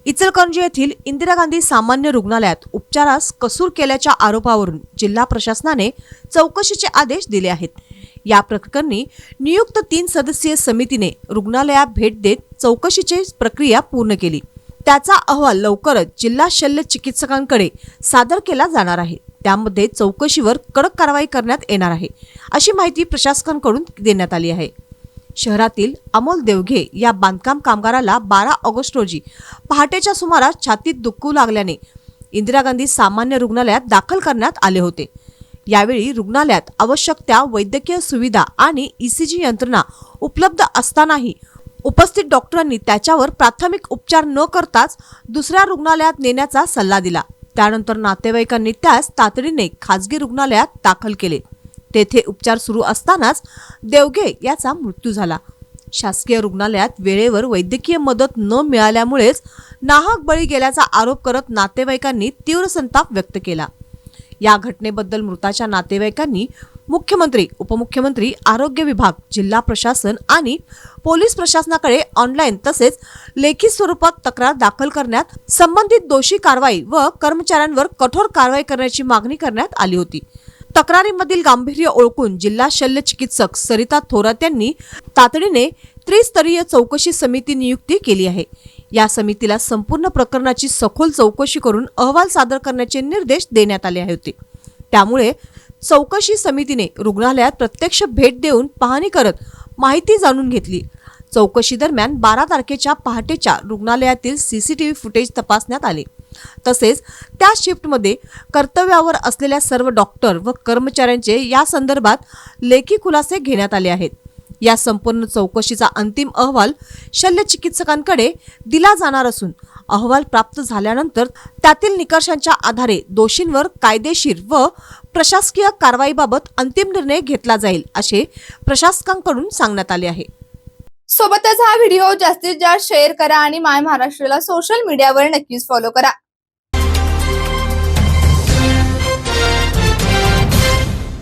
इचलकरंजी येथील इंदिरा गांधी सामान्य रुग्णालयात उपचारास कसूर केल्याच्या आरोपावरून जिल्हा प्रशासनाने चौकशीचे आदेश दिले आहेत। या प्रकरणी नियुक्त 3 सदस्यीय समितीने रुग्णालयात भेट देत चौकशीची प्रक्रिया पूर्ण केली। त्याचा अहवाल लवकरच जिल्हा शल्य चिकित्सकांकडे सादर केला जाणार आहे। त्यामध्ये चौकशीवर कडक कारवाई करण्यात येणार आहे, अशी माहिती प्रशासकांकडून देण्यात आली आहे। शहरातील अमोल देवघे या बांधकाम कामगाराला 12 ऑगस्ट रोजी पहाटेच्या सुमारास छातीत दुखू लागल्याने इंदिरा गांधी सामान्य रुग्णालयात दाखल करण्यात आले होते। यावेळी रुग्णालयात आवश्यक त्या वैद्यकीय सुविधा आणि ईसीजी यंत्रणा उपलब्ध असतानाही उपस्थित डॉक्टरांनी त्याच्यावर प्राथमिक उपचार न करताच दुसऱ्या रुग्णालयात नेण्याचा सल्ला दिला। त्यानंतर नातेवाईकांनी त्यास तातडीने खासगी रुग्णालयात दाखल केले। तेथे उपचार सुरू असतानाच देवघे याचा मृत्यू झाला। शासकीय रुग्णालयात वेळेवर वैद्यकीय मदत न मिळाल्यामुळेच नाहक बळी गेल्याचा आरोप करत नातेवाईकांनी तीव्र संताप व्यक्त केला। या घटनेबद्दल मृताच्या नातेवाईकांनी मुख्यमंत्री, उपमुख्यमंत्री, आरोग्य विभाग, जिल्हा प्रशासन आणि पोलीस प्रशासनाकडे ऑनलाईन तसेच लेखी स्वरूपात तक्रार दाखल करण्यात संबंधित दोषी कारवाई व कर्मचाऱ्यांवर कठोर कारवाई करण्याची मागणी करण्यात आली होती। तक्रारीमधील गांभीर्य ओळखून जिल्हा शल्य चिकित्सक सरिता थोरात यांनी तातडीने त्रिस्तरीय चौकशी समिती नियुक्ती केली आहे। या समितीला संपूर्ण प्रकरणाची सखोल चौकशी करून अहवाल सादर करण्याचे निर्देश देण्यात आले होते। त्यामुळे चौकशी समितीने रुग्णालयात प्रत्यक्ष भेट देऊन पाहणी करत माहिती जाणून घेतली। चौकशी दरम्यान 12 तारखेच्या पहाटेच्या रुग्णालयातील सीसीटीव्ही फुटेज तपासण्यात आले। तसेच त्या शिफ्टमध्ये कर्तव्यावर असलेल्या सर्व डॉक्टर व कर्मचाऱ्यांचे या संदर्भात लेखी खुलासे घेण्यात आले आहेत। या संपूर्ण चौकशीचा अंतिम अहवाल शल्य चिकित्सकांकडे दिला जाणार असून अहवाल प्राप्त झाल्यानंतर त्यातील निकषांच्या आधारे दोषींवर कायदेशीर व प्रशासकीय कारवाईबाबत अंतिम निर्णय घेतला जाईल, असे प्रशासकांकडून सांगण्यात आले आहे। सोबतच हा व्हिडिओ जास्तीत जास्त शेअर करा आणि माय महाराष्ट्राला सोशल मीडियावर नक्कीच फॉलो करा।